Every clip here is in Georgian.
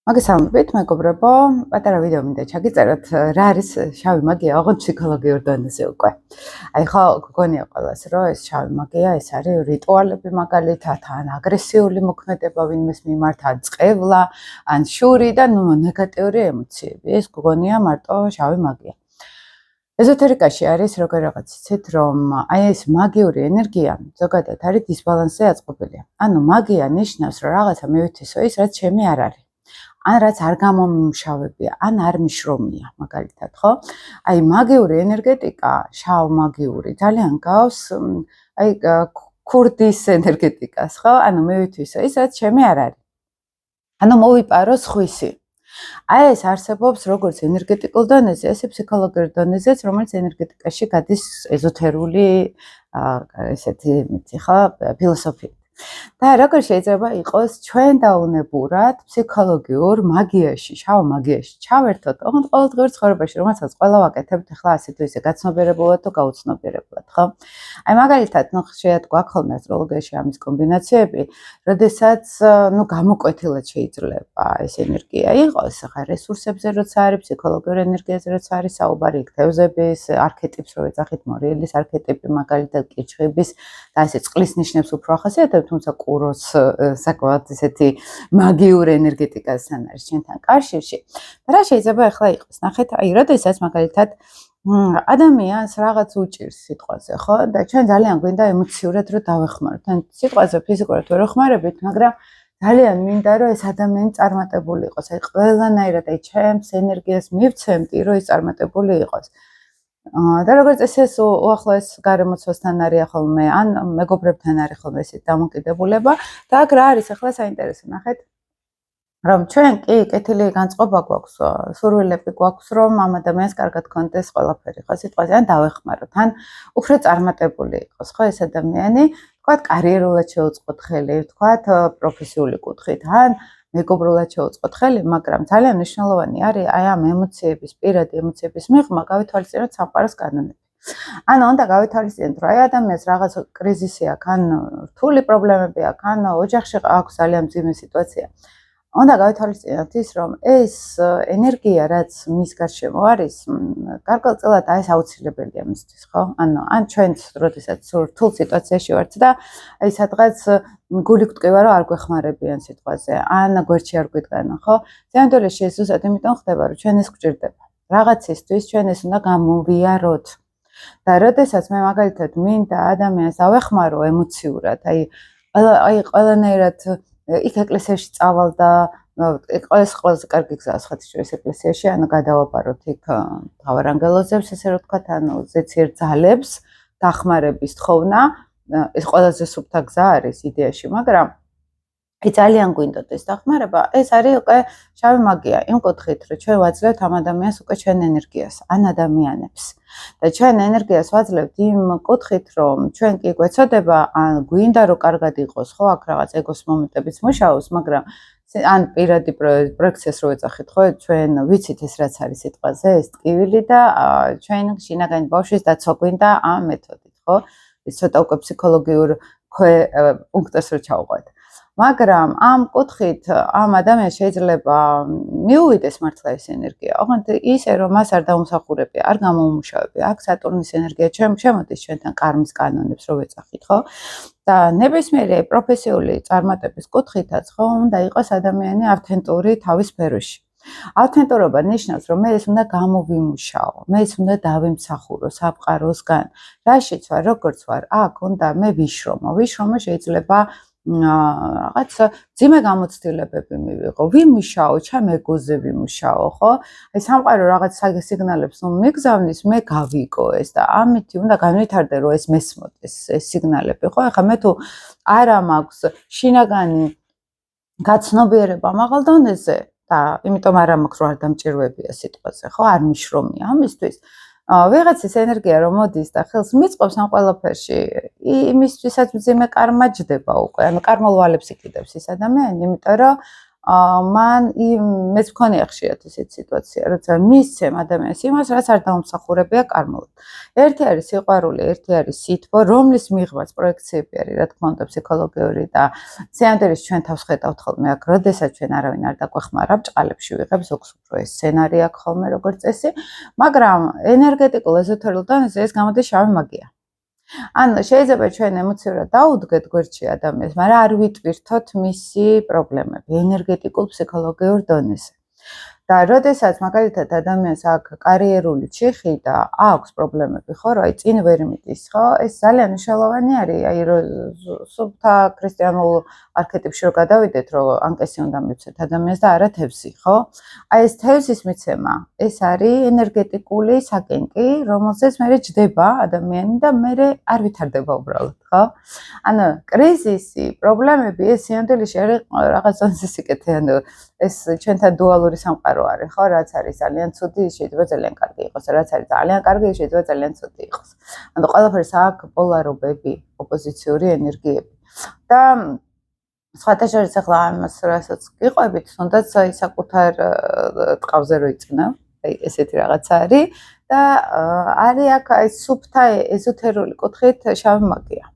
მოგესალმებით, მეგობრებო, პატარა ვიდეო მინდა ჩაგიწეროთ, რა არის შავი მაგია, ოღონდ ფსიქოლოგიურ დონეზე უკვე. აი ხო, გქონია ყველას, რომ ეს შავი მაგია, ეს არის რიტუალები მაგალითად, ან აგრესიული მოქმედება ვინმეს მიმართ, ან წყევლა, ან შური და ნეგატიური ემოციები. ეს გქონია მარტო შავი მაგია. ეზოთერიკაში არის როგორ რაღაც იცით, რომ აი ეს მაგიური ენერგია ზოგადად არის დისბალანსზე აწყობილი. ანუ მაგია ნიშნავს, რომ რაღაცა მივთვისო ის, რაც ჩემი არ არის. ან რაც არ გამომიმუშავებია, ან არ მიშრომია, მაგალითად, ხო? აი მაგიური ენერგეტიკა, შავ-მაგიური, ძალიან გავს აი ქურდის ენერგეტიკას, ხო? ანუ მივითვისო ის, რაც ჩემი არ არის. ანუ მოვიპარო სხვისი. აი ეს არსებობს როგორც ენერგეტიკულ დონეზე, ესე ფსიქოლოგიურ დონეზეც, რომელიც ენერგეტიკაში გადის ეზოთერული ესეთი მითი ხო, ფილოსოფია. და როგორ შეიძლება იყოს ჩვენ დაუნებურად ფსიქოლოგიურ მაგიაში, შავ მაგიაში ჩავერთოთ, ოღონდ ყოველდღიურ ცხოვრებაში, რომელსაც ყველა ვაკეთებთ, ახლა ასე თუ ისე გაცნობიერებულად თუ გაუცნობიერებლად, ხო? აი მაგალითად, ნუ შეათ გვაქვს ხოლმე ასტროლოგიაში ამის კომბინაციები, როდესაც ნუ გამოკვეთილად შეიძლება ეს ენერგია იყოს, ახლა რესურსებზე როცა არის, ფსიქოლოგიურ ენერგიაზე როცა არის საუბარი, თევზების არქეტიპს რო ეძახით, მორიელის არქეტიპი, მაგალითად კირჩხიბის და ესე წყლის ნიშნებს უფრო ახასიათებთ, თუმცა კუროს საკმაოდ ესეთი მაგიურ ენერგეტიკასთან არის ჩვენთან კავშირში. და რა შეიძლება ახლა იყოს? ნახეთ, აი, როდესაც მაგალითად ადამიანს რაღაც უჭირს სიტყვაზე, ხო? და ჩვენ ძალიან გვინდა ემოციურად რომ დავეხმაროთ. ან სიტყვაზე ფიზიკურად ვერ ვეხმარებით, მაგრამ ძალიან მინდა რომ ეს ადამიანი წარმატებული იყოს. აი, ყველანაირად აი ჩემს ენერგიას მივცემდი, რომ ის წარმატებული იყოს. და როგორც ეს უახლოეს გარემოცვასთან არის ხოლმე, ან მეგობრებთან არის ხოლმე ესეთი დამოკიდებულება და აქ რა არის ახლა საინტერესო, ნახეთ, რომ ჩვენ კი კეთილი განწყობა გვაქვს, სურვილები გვაქვს, რომ ამ ადამიანს კარგად გქონდეს ყველაფერი, ხო, სიტყვაზე ან დავეხმაროთ, ან უფრო წარმატებული იყოს, ხო, ეს ადამიანი, თქვათ, კარიერულად შეუწყოთ ხელი, თქვათ, პროფესიული კუთხით, ან მეგობრულად შეუწყოთ ხელი, მაგრამ ძალიან მნიშვნელოვანი არის აი ამ ემოციების, პირადი ემოციების მიღმა გავითვალისწინოთ სამყაროს კანონები. ანუ უნდა გავითვალისწინოთ, რომ აი ადამიანს რაღაც კრიზისი აქვს, ან რთული პრობლემები აქვს, ან ოჯახში აქვს ძალიან მძიმე სიტუაცია. უნდა გავითვალისწინოთ ის, რომ ეს ენერგია, რაც მის გარშემო არის, გარკვეულწილად აი ეს აუცილებელია მისთვის, ხო? ანუ ან ჩვენც, როდესაც რთულ სიტუაციაში ვართ და აი სადღაც გული გვტკივა, რომ არ გვეხმარებიან სიტყვაზე, ან გვერდში არ გვიდგანან, ხო? ზემდელში ეს ზუსტად იმიტომ ხდება, რომ ჩვენ ეს გვჭირდება. რაღაცისთვის ჩვენ ეს უნდა გამოვიაროთ. და როდესაც მე მაგალითად მინდა ადამიანს ავეხმარო ემოციურად, აი ყველანაირად იქ ეკლესიაში წავალ და ყველაზე კარგი გზაა ხათიშვილის ეკლესიაში, ანუ გადავაბაროთ იქ მთავარანგელოზებს, ესე რომ ვთქვათ, ანუ ზეციერ ძალებს დახმარების თხოვნა, ეს ყველაზე სუფთა გზა არის იდეაში, მაგრამ აი ძალიან გვინდოდეს დახმარება, ეს არის უკვე შავი მაგია, იმ კუთხით, რომ ჩვენ ვაძლევთ ამ ადამიანს უკვე ჩვენ ენერგიას, ან ადამიანებს. და ჩვენ ენერგიას ვაძლევთ იმ კუთხით, რომ ჩვენ კი გვეცოდება, ან გვინდა რომ კარგად იყოს, ხო, აქ რაღაც ეგოს მომენტებიც მუშაობს, მაგრამ ან პირადი პროექციას რო ეძახით, ხო, ჩვენ ვიცით ეს რაც არის სიტყვაზე, ეს ტკივილი და ჩვენ შინაგანი ბავშვის დაცვა გვინდა ამ მეთოდით, ხო? ეს ცოტა უკვე ფსიქოლოგიურ პუნქტს რო ჩავყვეთ. მაგრამ ამ კუთხით ამ ადამიანს შეიძლება მიუვიდეს მართლა ეს ენერგია, ოღონდ ისე რომ მას არ დაუმსახურებია, არ გამოუმუშავებია. აქ სატურნის ენერგია შემოდის ჩვენთან კარმის კანონებს რო ვეძახით, ხო? და ნებისმიერი პროფესიული წარმატების კუთხითაც, ხო, უნდა იყოს ადამიანი ავთენტური თავის სფეროში. ავთენტურობა ნიშნავს, რომ მე ეს უნდა გამოვიმუშაო, მე ეს უნდა დავიმსახურო სამყაროსგან. რაშიც ვარ, როგორც ვარ, აქ უნდა მე ვიშრომო. ვიშრომო შეიძლება რაღაც ძიმე გამოცდილებები მივიღო, ვიმუშაო, ჩემ ეგოზე ვიმუშაო, ხო? აი სამყარო რაღაც სიგნალებს მიგზავნის, მე გავიგო ეს და ამით უნდა განვითარდე, რომ ეს მესმოდეს ეს სიგნალები, ხო? ახლა მე თუ არა მაქვს შინაგანი გაცნობიერება მაღალ დონეზე და იმიტომ არ მაქვს რომ არ დამჭირვებია სიტყვაზე, ხო? არ მიშრომია ამისთვის. ვიღაცის ენერგია რომ მოდის და ხელს მიწყობს ამ ყველაფერში, იმისთვისაც მძიმე კარმა ჯდება უკვე, ანუ კარმულ ვალებს იყიდებს ის ადამიანი, იმიტომ რომ მან მეც მქონია ხშირად ესეთი სიტუაცია, როცა მისცემ ადამიანს იმას, რაც არ დაუმსახურებია კარმულად. ერთი არის სიყვარული, ერთი არის სითბო, რომლის მიღმაც პროექციები არის, რა თქმა უნდა, ფსიქოლოგიური და სიამოვნების ჩვენ თავს ხედავთ ხოლმე აქ, როდესაც ჩვენ არავინ არ დაგვეხმარა, ბჭყალებში ვიღებ ზოგს უფრო ეს სცენარი აქვს ხოლმე როგორც წესი, მაგრამ ენერგეტიკულ ეზოთერულ დონეზე ეს გამოდის შავი მაგია. ანუ შეიძლება ჩვენ ემოციურად დაუდგეთ გვერდში ადამიანს, მაგრამ არ ვიტვირთოთ მისი პრობლემები ენერგეტიკულ ფსიქოლოგიურ დონეზე. და როდესაც მაგალითად ადამიანს აქვს კარიერული ჩიხი და აქვს პრობლემები, ხო, რა, წინ ვერ მიდის, ხო, ეს ძალიან მნიშვნელოვანი არის, აი სუფთა ქრისტიანულ არქეტიპში რო გადავიდეთ, რომ ანკესი უნდა მიცეთ ადამიანს და არა თევზი, ხო? აი ეს თევზის მიცემა, ეს არის ენერგეტიკული საკენკი, რომელზეც მე ჯდება ადამიანი და მე არ ვითარდება უბრალოდ, ხო? ანუ კრიზისი, პრობლემები ეს სიამოვნებაში არის რაღაც ზონზე სიკეთე, ანუ ეს ჩვენთან დუალური სამყარო არის, ხო, რაც არის ძალიან ცუდი, შეიძლება ძალიან კარგი იყოს, რაც არის ძალიან კარგი, შეიძლება ძალიან ცუდი იყოს. ანუ ყველაფერს აქვს პოლარობები, ოპოზიციური ენერგიები. და სხვათა შორის ახლა ამას რასაც გიყვებით, თუნდაც აი საკუთარ ტყავზე რო იწნევ, აი ესეთი რაღაცა არის და არის აქ აი სუფთა ეზოთერული კუთხით შავი მაგია.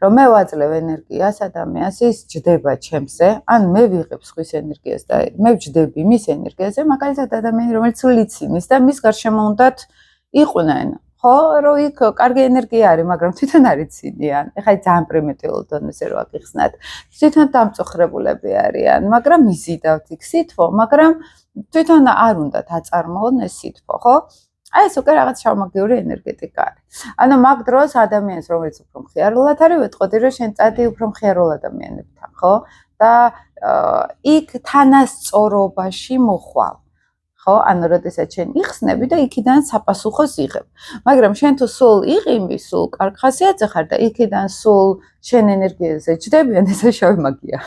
რომ მე ვაძლევ ენერგიას ადამიანს, ის ჯდება ჩემზე, ან მე ვიღებ სხვის ენერგიას და მე ვჯდები მის ენერგიაზე, მაგალითად ადამიანი, რომელიც ლიცინის და მის გარშემო უნდათ იყვნენ, ხო, რომ იქ კარგი ენერგია არის, მაგრამ თვითონ არ იცინიან. ეხლა ძალიან პრიმიტიულ დონეზე რო აგიხსნათ. თვითონ დამწუხრებულები არიან, მაგრამ იზიდავთ იქ სითბო, მაგრამ თვითონ არ უნდათ აწარმოონ ეს სითბო, ხო? აი ეს უკვე რაღაც შავმაგიური ენერგეტიკა არის. ანუ მაგ დროს ადამიანს, რომელიც უფრო მხიარულად არის, ვეტყოდი, რომ შენ წადი უფრო მხიარულ ადამიანებთან, ხო? და იქ თანასწორობაში მოხვალ. ხო, ანუ როდესაც შენ იხსნები და იქიდან საპასუხოს იღებ. მაგრამ შენ თუ სულ იყიმი, სულ კარგ ხასიათზე ხარ და იქიდან სულ შენ ენერგიაზე ჯდებიან, ეს შავი მაგია.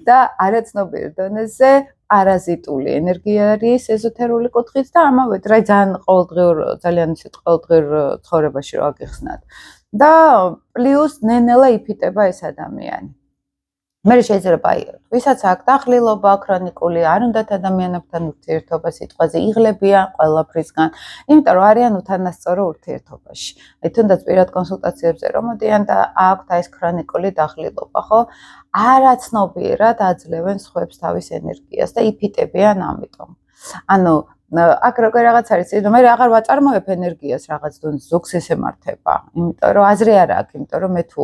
და არაცნობიერ დონეზე პარაზიტული ენერგია არის ეზოთერული კუთხით და ამავე დროულად ძალიან ისეთ ყოველდღიურ ცხოვრებაში რო აგიხსნათ. და პლუს ნენელა იფიტება ეს ადამიანი. მე შეიძლება აიღოთ, ვისაც აქვს დახლილობა ქრონიკული, არ უნდათ ადამიანებთან ურთიერთობა სიტყვაზე, იღლებიან ყველაფრისგან, იმიტომ რომ არიან უთანასწორო ურთიერთობაში. აი თუნდაც პირად კონსულტაციებზე რომ მოდიან და აქვთ ეს ქრონიკული დახლილობა, ხო? არაცნობიერად აძლევენ სხვებს თავის ენერგიას და იფიტებიან ამიტომ. ანუ აქ როგორ რაღაც არის, მე აღარ ვაწარმოებ ენერგიას რაღაც დონეზე, ზოგს ეს ემართება, იმიტომ რომ აზრი არ აქვს, იმიტომ რომ მე თუ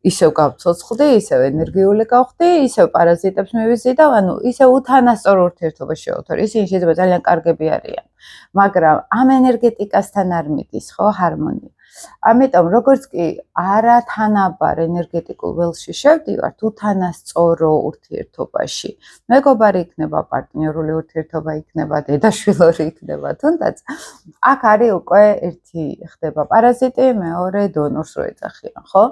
ისევ გავცოცხლდი, ისევ ენერგიული გავხდი, ისევ პარაზიტებს მივიზიდავ, ანუ ისევ უთანასწორო ურთიერთობაში შევთვალე. ისინი შეიძლება ძალიან კარგები არიან, მაგრამ ამ ენერგეტიკასთან არ მიდის, ხო, ჰარმონია. ამიტომ როგორც კი არათანაბარ ენერგეტიკულ ველში შევდივართ, უთანასწორო ურთიერთობაში. მეგობარი იქნება, პარტნიორული ურთიერთობა იქნება, დედაშვილორი იქნება, თუნდაც აქ არის უკვე ერთი ხდება პარაზიტი, მეორე დონორს რო ეძახიან, ხო?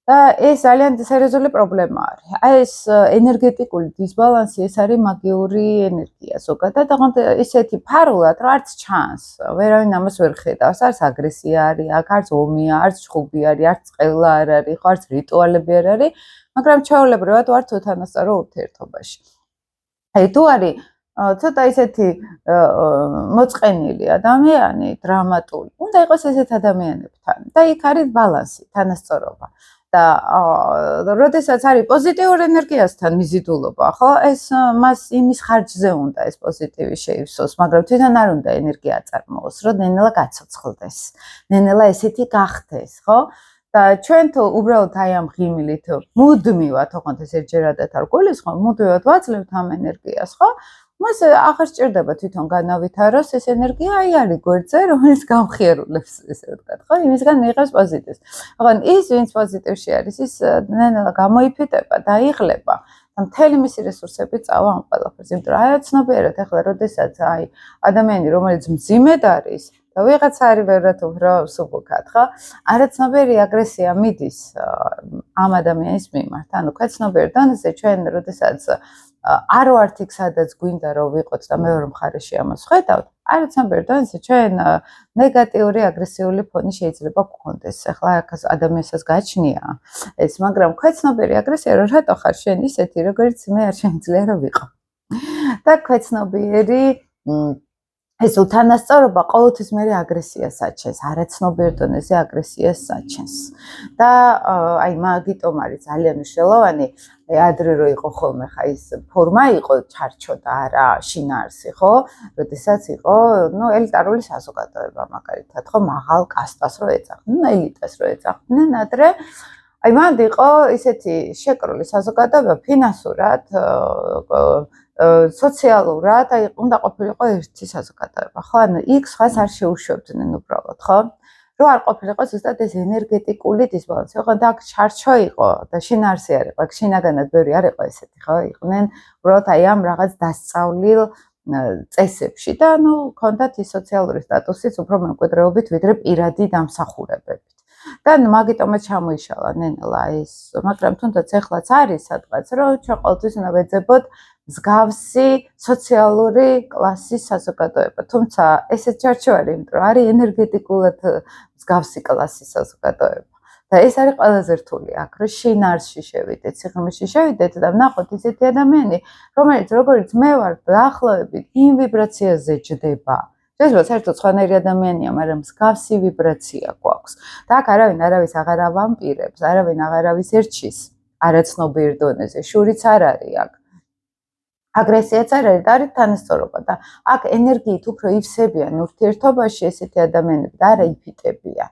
და ეს ძალიან სერიოზული პრობლემა არის. აი ეს ენერგეტიკული დისბალანსი, ეს არის მაგიური ენერგია ზოგადად, აღარ ისეთი ფარულად, რომ არც ჩანს. ვერავინ ამას ვერ ხედავს, არც აგრესია არის, აქ არც ომია, არც ჩხუბი არის, არც წყევლა არ არის, ხო, არც რიტუალები არ არის, მაგრამ ჩვეულებრივად ვართ უთანასწორო ურთიერთობაში. აი თუ არის ცოტა ისეთი მოწყენილი ადამიანი, დრამატული, უნდა იყოს ესეთ ადამიანებთან და იქ არის ბალანსი, თანასწორობა. და როდესაც არის პოზიტიურ ენერგიასთან მიზიდულობა, ხო, ეს მას იმის ხარჯზე უნდა ეს პოზიტივი შეივსოს, მაგრამ თვითონ არ უნდა ენერგია აწარმოოს, რომ ნენელა გაცოცხლდეს, ნენელა ესეთი გახდეს, ხო? და ჩვენ თუ უბრალოდ აი ამ ღიმილით მუდმივად, ოღონდ ეს ერთჯერადად არ გულისხმობ, მუდმივად ვაძლევთ ამ ენერგიას, ხო? მას აღარ სჭირდება თვითონ განავითაროს ეს ენერგია, აი არის გვერდზე, რომელიც გამხიარულებს, ესე ვთქვათ, ხო? იმისგან მიიღებს პოზიტივს. ოღონდ ის, ვინც პოზიტივში არის, ის ნენელა გამოიფიტება და იღლება და მთელი მისი რესურსები წავა ამ ყველაფერს. იმიტომ რომ არაცნობიერად ახლა როდესაც აი ადამიანი, რომელიც მძიმედ არის და ვიღაცა არის ბევრად უფრო სუბუქად, ხო? არაცნობიერი აგრესია მიდის ამ ადამიანის მიმართ. ანუ ქვეცნობიერ დონეზე ჩვენ როდესაც არ ვართ იქ, სადაც გვინდა რომ ვიყოთ და მეორე მხარეში ამას ხედავთ, არაცნობიერ დონეზე ჩვენ ნეგატიური აგრესიული ფონი შეიძლება გქონდეს. ახლა აქ ადამიანსაც გაჩნია ეს, მაგრამ ქვეცნობიერი აგრესია რომ რატო ხარ შენ ისეთი, როგორც მე არ შემიძლია რომ ვიყო. და ქვეცნობიერი ეს უთანასწორობა ყოველთვის მე აგრესიას აჩენს, არაცნობიერ დონეზე აგრესიას აჩენს. და აი მაგიტომ არის ძალიან მნიშვნელოვანი, ადრე რო იყო ხოლმე ხა ის ფორმა იყო ჩარჩო და არა შინაარსი, ხო? როდესაც იყო, ელიტარული საზოგადოება მაგალითად, ხო, მაღალ კასტას რო ეძახდნენ, ელიტას რო ეძახდნენ ადრე. აი მანდ იყო ისეთი შეკრული საზოგადოება ფინანსურად, სოციალურად, აი უნდა ყოფილიყო ერთი საზოგადოება, ხო? ანუ იქ სხვას არ შეუშვებდნენ უბრალოდ, ხო? რო არ ყოფილიყო ზუსტად ეს ენერგეტიკული დისბალანსი, ხო? და აქ ჩარჩო იყო და შინაარსი არ იყო, აქ შინაგანად ბევრი არ იყო ესეთი, ხო? იყვნენ უბრალოდ აი ამ რაღაც დასწავლილ წესებში და ჰქონდათ ის სოციალური სტატუსიც უფრო მემკვიდრეობით, ვიდრე პირადი დამსახურებებით. და მაგიტომაც ჩამოიშალა ნენელა ეს, მაგრამ თუნდაც ეხლაც არის სადღაც, რომ ჩვენ ყოველთვის უნდა ვეძებოთ მსგავსი სოციალური კლასის საზოგადოება. თუმცა ესეც ჩარჩო არის, იმიტომ რომ არის ენერგეტიკულად მსგავსი კლასის საზოგადოება. და ეს არის ყველაზე რთული აქ, რომ შინაარსში შევიდეთ, სიღრმეში შევიდეთ და ვნახოთ ისეთი ადამიანი, რომელიც როგორც მე ვარ, დაახლოებით იმ ვიბრაციაზე ჯდება. შეიძლება საერთოდ სხვანაირი ადამიანია, მაგრამ მსგავსი ვიბრაცია გვაქვს. და აქ არავინ არავის აღარ ავამპირებს, არავინ აღარავის ერჩის არაცნობიერ დონეზე, შურიც არ არის აქ. აგრესიაც არ არის, არის თანასწორობა და აქ ენერგიით უფრო ივსებიან ურთიერთობაში ესეთი ადამიანები და არა იფიტებიან.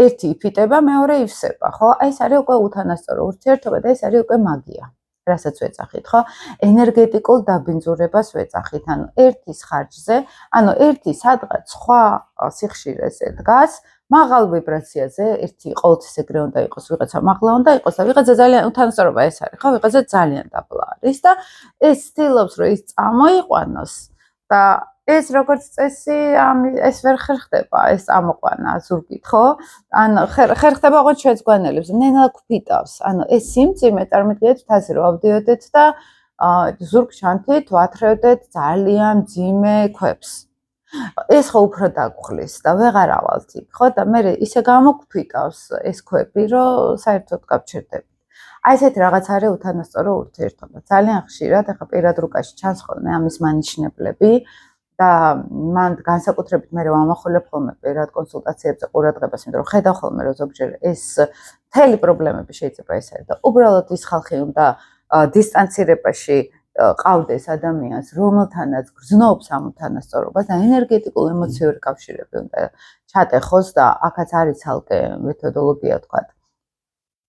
ერთი იფიტება, მეორე ივსება, ხო? ეს არის უკვე უთანასწორო ურთიერთობა და ეს არის უკვე მაგია. რასაც ვეძახით, ხო? ენერგეტიკულ დაბინძურებას ვეძახით, ანუ ერთის ხარჯზე, ანუ ერთი სადღაც სხვა სიხშირეზე დგას, მაღალ ვიბრაციაზე, ერთი ყოველთვის ეგრე უნდა იყოს, ვიღაცა მაღლა უნდა იყოს და ვიღაცა ძალიან უთანასწორობა ეს არის, ხო? ვიღაცა ძალიან დაბლა არის და ეს ცდილობს, რომ ის წამოიყვანოს და ეს როგორც წესი, ეს ვერ ხერხდება, ეს წამოყვანა ზურგით, ხო? ანუ ხერხდება ოღონდ შეძგვანელებს, ნელა გვფიტავს. ანუ ეს სიმძიმე წარმოგიდგენთ თაზე რომ ავდიოდეთ და ზურგჩანთით ვათრევდეთ ძალიან მძიმე ქვებს. ეს ხო უფრო დაგხვლის და ვეღარ ავალთ იქ, ხო? და მე ისე გამოგვფიტავს ეს ქვები, რომ საერთოდ გავჩერდებით. აი ესეთი რაღაც არის უთანასწორო ურთიერთობა. ძალიან ხშირად ახლა პირად რუკაში ჩანს ხოლმე ამის მანიშნებლები და მან განსაკუთრებით მე ვამახვილებ ხოლმე პირად კონსულტაციებზე ყურადღებას, იმიტომ რომ ხედავ ხოლმე რომ ზოგჯერ ეს მთელი პრობლემები შეიძლება ეს არის და უბრალოდ ის ხალხი უნდა დისტანცირებაში ყავდეს ადამიანს, რომელთანაც გრძნობს ამ უთანასწორობას და ენერგეტიკულ ემოციური კავშირები უნდა ჩატეხოს და აქაც არის ცალკე მეთოდოლოგია თქვა.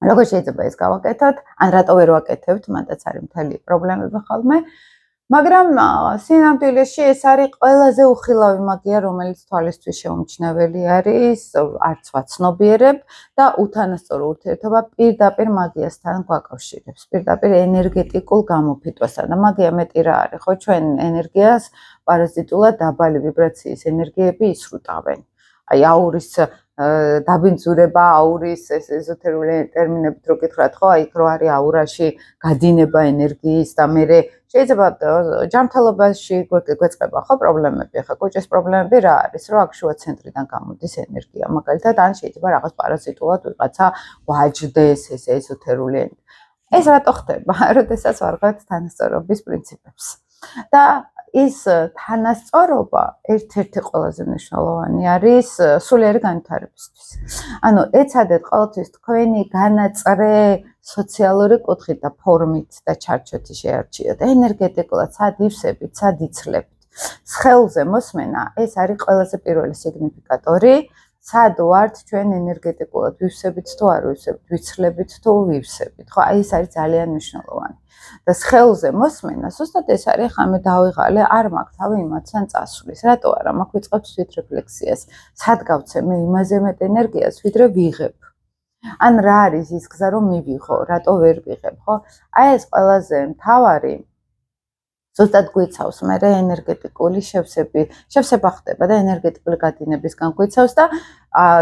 როგორ შეიძლება ეს გავაკეთოთ? ან რატო ვერ ვაკეთებთ? მანდაც არის მთელი პრობლემები ხოლმე. მაგრამ სინამდვილეში ეს არის ყველაზე უხილავი მაგია, რომელიც თვალისთვის შეუმჩნეველი არის, არც ვაცნობიერებ და უთანასწორო ურთიერთობა პირდაპირ მაგიასთან გვაკავშირებს, პირდაპირ ენერგეტიკულ გამოფიტვასთან და მაგია მეტი რა არის, ხო? ჩვენ ენერგიას პარაზიტულად დაბალი ვიბრაციის ენერგიები ისრუტავენ. აი აურის დაბინძურება, აურის ეს ეზოთერული ტერმინებით რო გითხრათ, ხო? აი რო არის აურაში გადინება ენერგიის და მე შეიძლება ჯანმრთელობაში გვეწყება ხო პრობლემები, ახლა კუჭის პრობლემები რა არის, რომ აქ შუა ცენტრიდან გამოდის ენერგია, მაგალითად, ან შეიძლება რაღაც პარაზიტულად ვიღაცა ვაჯდეს ეს ეზოთერული ენერგია. ეს რატო ხდება? როდესაც ვარღვევთ თანასწორობის პრინციპებს. და ის თანასწორობა ერთ-ერთი ყველაზე მნიშვნელოვანი არის სულიერი განვითარებისთვის. ანუ ეცადეთ ყოველთვის თქვენი განაწრე სოციალური კუთხით და ფორმით და ჩარჩოთი შეარჩიოთ. ენერგეტიკულად სად ივსებით, სად იცლებთ. სხეულზე მოსმენა ეს არის ყველაზე პირველი სიგნიფიკატორი, სად ვართ ჩვენ ენერგეტიკულად ვივსებით თუ არ ვივსებით, ვიცლებით თუ ვივსებით. ხო, აი ეს არის ძალიან მნიშვნელოვანი. და სხეულზე მოსმენა, ზუსტად ეს არის, ხა მე დავიღალე, არ მაქვს თავი იმათთან წასვლის. რატო არა? მაქვს ვიწყებ თვითრეფლექსიას. სად გავცე მე იმაზე მეტ ენერგიას, ვიდრე ვიღებ. ან რა არის ის გზა, რომ მივიღო, რატო ვერ ვიღებ, ხო? აი ეს ყველაზე მთავარი ზუსტად გვიცავს მე ენერგეტიკული შევსება ხდება და ენერგეტიკული გადინებისგან გვიცავს და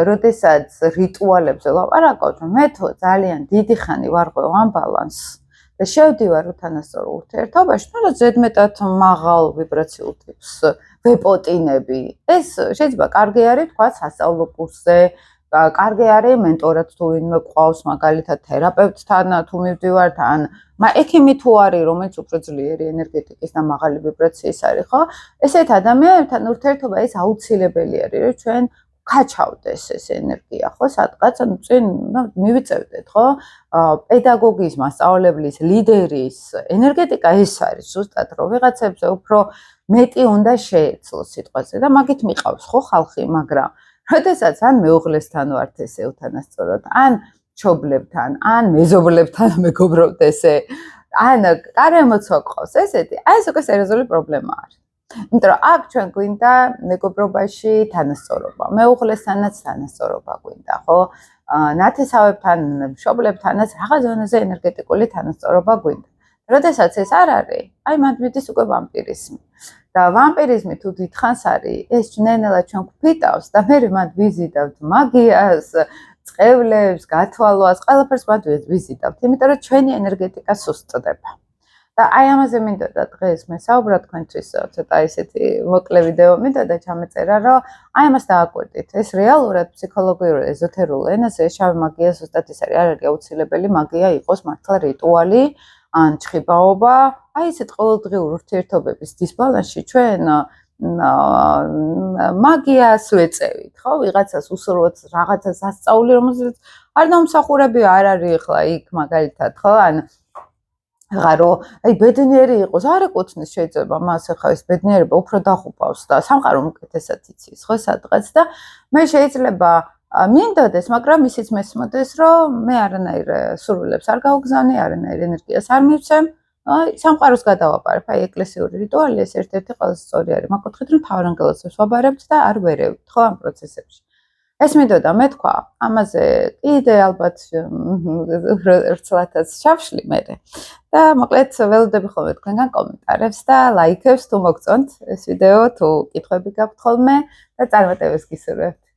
როდესაც რიტუალებზე ვლაპარაკობთ, მე ძალიან დიდი ხანი ვარღვევ ამ ბალანსს. და შევდივარ უთანასწორო ურთიერთობაში, მაგრამ ზედმეტად მაღალ ვიბრაციულ ტიპს ვეპოტინები. ეს შეიძლება კარგი არის თქვა სასწავლო კურსზე, კარგი არის მენტორად თუ ვინმე გვყავს, მაგალითად თერაპევტთან თუ მივდივართ, ან ექიმი თუ არის, რომელიც უფრო ძლიერი ენერგეტიკის და მაღალი ვიბრაციის არის, ხო? ესეთ ადამიანებთან ურთიერთობა ეს აუცილებელი არის, რომ ჩვენ ქაჩავდეს ეს ენერგია, ხო? სადღაც ანუ წინ მივიწევდეთ, ხო? პედაგოგის, მასწავლებლის, ლიდერის ენერგეტიკა ეს არის, ზუსტად რომ ვიღაცებზე უფრო მეტი უნდა შეეცლოს სიტყვაზე და მაგით მიყავს, ხო, ხალხი, მაგრამ როდესაც ან მეუღლესთან ვართ ესე უთანასწოროდ, ან მშობლებთან, ან მეზობლებთან მეგობრობთ ესე, ან გარემოც გყავს ესეთი, ეს უკვე სერიოზული პრობლემა არის. იმიტომ რომ აქ ჩვენ გვინდა მეგობრობაში თანასწორობა, მეუღლესთანაც თანასწორობა გვინდა, ხო? ნათესავებთან, მშობლებთანაც რაღაც ზონაზე ენერგეტიკული თანასწორობა გვინდა. როდესაც ეს არ არის, აი მანდ მიდის უკვე ვამპირიზმი. და ვამპირიზმი თუ დიდხანს არის, ეს ნენელა ჩვენ გვფიტავს და მე მანდ ვიზიდავთ მაგიას, წყევლებს, გათვალვას, ყველაფერს მანდ ვიზიდავთ, იმიტომ რომ ჩვენი ენერგეტიკა სუსტდება. და აი ამაზე მინდოდა დღეს მესაუბრა თქვენთვის ცოტა ისეთი მოკლე ვიდეო მინდოდა ჩამეწერა, რომ აი ამას დააკვირდით. ეს რეალურად ფსიქოლოგიურ ეზოთერულ ენაზე შავი მაგია ზუსტად ის არის, არ არის აუცილებელი მაგია იყოს მართლა რიტუალი ან ჩხიბაობა, აი ესეთ ყოველდღიურ ურთიერთობების დისბალანსში ჩვენ მაგიას ვეწევით, ხო? ვიღაცას უსურვოთ რაღაცას ასწავლი, რომელსაც არ დამსახურებია, არ არის ახლა იქ მაგალითად, ხო? ან აღარო, აი ბედნიერი იყოს, არ ეკუთვნის შეიძლება მას ახლა ეს ბედნიერება უფრო დახუპავს და სამყარო უკეთესად იცის, ხო, სადღაც და მე შეიძლება მინდოდეს, მაგრამ ისიც მესმოდეს, რომ მე არანაირ სურვილებს არ გავგზავნე, არანაირ ენერგიას არ მივცემ, აი სამყაროს გადავაპარებ, აი ეკლესიური რიტუალი ეს ერთ-ერთი ყველაზე სწორი არის. მაგ კუთხით რომ თავარანგელოსებს ვაბარებთ და არ ვერევთ, ხო, ამ პროცესებში. ეს მინდოდა მე თქვა, ამაზე კიდე ალბათ რცლათაც ჩავშლი მე. და მოკლედ ველოდები ხოლმე თქვენგან კომენტარებს და ლაიქებს თუ მოგწონთ ეს ვიდეო, თუ კითხვები გაქვთ ხოლმე და წარმატებებს გისურვებთ.